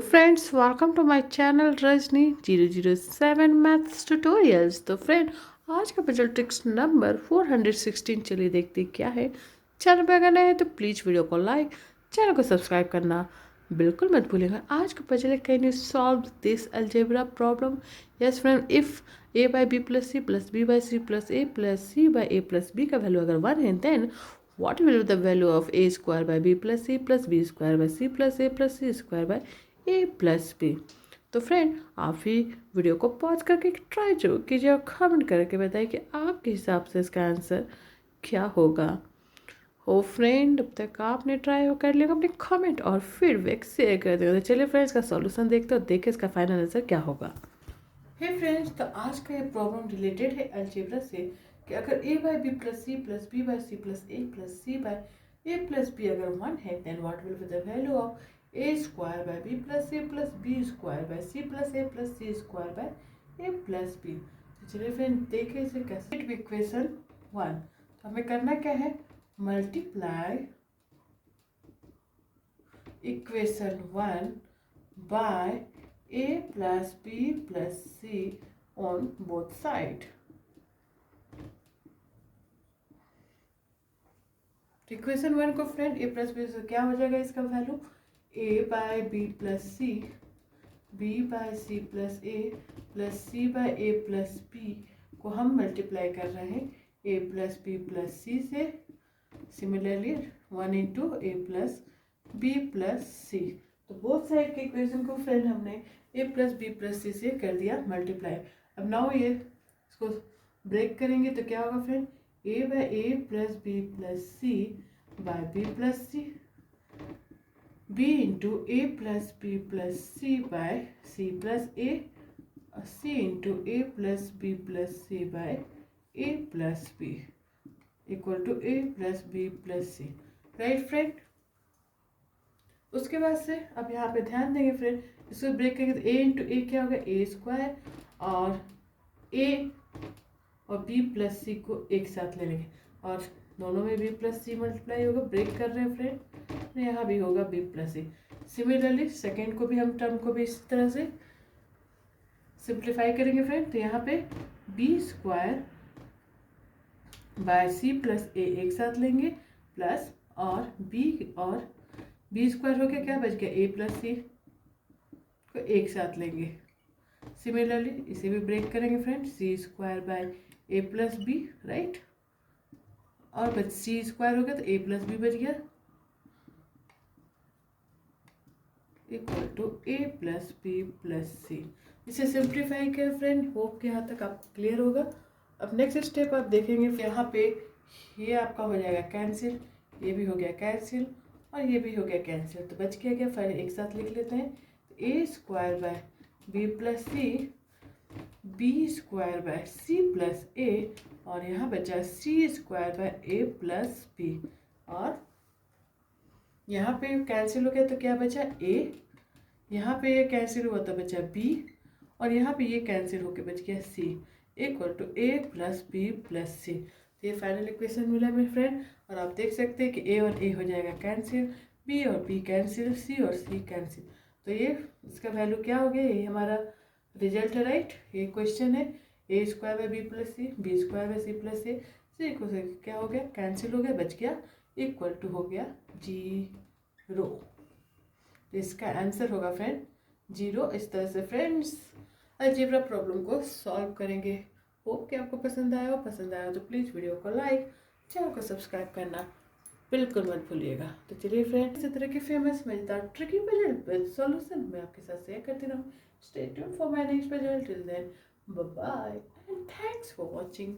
Friends welcome to my channel Rajni 007 maths tutorials. तो friend आज का पजल ट्रिक्स नंबर 416 चलिए देखते क्या है। चैनल पर अगर नए हैं तो प्लीज़ वीडियो को लाइक, चैनल को सब्सक्राइब करना बिल्कुल मत भूलिएगा। आज का पजल है can you solve this algebra problem. Yes friend, if a by b plus c plus b by c plus a plus c by a plus b का वैल्यू अगर 1 है then what will be the value of a square by b plus c plus b square by c plus a plus c square by a plus B. तो friend आप भी video को pause करके try जरूर कीजिए और comment करके बताइए कि आपके हिसाब से इसका आंसर क्या होगा। हो फ्रेंड, अब तक आपने ट्राई हो कर लिया अपने कमेंट और फीडबैक शेयर कर देगा। तो चलिए फ्रेंड्स का सॉल्यूशन देखते हो, देखे इसका फाइनल आंसर क्या होगा। हे फ्रेंड्स, तो आज का ये प्रॉब्लम रिलेटेड है अलजेब्रा से कि अगर a by B plus C plus B by C plus A plus C by A plus B अगर 1 है then what will be the value of A square by B plus A plus B square by C plus A plus C square by A plus B. तो चलिए friend देखें इसे कैसे। Equation 1 तो हमें करना क्या है, multiply equation 1 by a plus b plus c on both side। Equation 1 को फ्रेंड a प्लस बी से क्या हो जाएगा, इसका value a by B plus C, b by C plus A plus C by A plus B को हम multiply कर रहे हैं a plus B plus C से। Similarly 1 into A plus B plus C. तो बोथ साइड के equation को friend हमने a plus B plus C से कर दिया मल्टीप्लाई। अब नाउ ये इसको ब्रेक करेंगे तो क्या होगा friend, a by A plus B plus C by B plus C, b into A plus B plus C by C plus A, c into A plus B plus C by A plus B equal to A plus B plus C. Right friend, उसके बाद से अब यहाँ पे ध्यान देंगे friend, इसको break करेंगे तो a इंटू ए क्या होगा, ए स्क्वायर और a और b प्लस सी को एक साथ ले लेंगे और दोनों में b प्लस सी मल्टीप्लाई होगा। ब्रेक कर रहे हैं फ्रेंड तो यहाँ भी होगा b प्लस सी। सिमिलरली सेकेंड को भी हम टर्म को भी इस तरह से सिंप्लीफाई करेंगे फ्रेंड। तो यहाँ पे b square by C plus A एक साथ लेंगे प्लस और b स्क्वायर हो गया, क्या बच गया a प्लस सी को एक साथ लेंगे। सिमिलरली इसे भी ब्रेक करेंगे friend, C square by A plus B, right, और बच सी स्क्वायर हो गया तो ए प्लस बी बच गया equal to A plus B plus C. इसे सिंप्लीफाई किया फ्रेंड, होप के यहाँ तक आपको क्लियर होगा। अब नेक्स्ट स्टेप आप देखेंगे यहाँ पे ये आपका हो जाएगा कैंसिल, ये भी हो गया कैंसिल और ये भी हो गया कैंसिल। तो बच गया क्या, फिर एक साथ लिख लेते हैं, A square by B plus C, B square by C plus A और यहाँ बचा C square by A plus B और यहाँ पे कैंसिल हो गया तो क्या बचा ए, यहाँ पे ये कैंसिल हुआ तो बचा बी और यहाँ पे ये कैंसिल होके बच गया C equal to A plus B plus C. तो ये फाइनल इक्वेशन मिला मेरे फ्रेंड और आप देख सकते हैं कि ए और ए हो जाएगा कैंसिल, बी और बी कैंसिल, सी और सी कैंसिल। तो ये इसका वैल्यू क्या हो गया, ये हमारा रिजल्ट है, राइट। ये क्वेश्चन है A square by B plus C, B square by C plus A, C equal क्या हो गया, कैंसिल हो गया, बच गया इक्वल टू हो गया 0। इसका आंसर होगा फ्रेंड 0। इस तरह से फ्रेंड्स अलजेब्रा प्रॉब्लम को सॉल्व करेंगे। होप कि आपको पसंद आया हो, पसंद आया हो तो प्लीज़ वीडियो को लाइक, चैनल को सब्सक्राइब करना बिल्कुल मत भूलिएगा। तो चलिए फ्रेंड्स, इसी तरह के फेमस मजेदार ट्रिकी पजल विद सॉल्यूशन मैं आपके साथ शेयर करती रहूँ। Stay tuned for my next puzzle, till then bye bye and thanks for watching.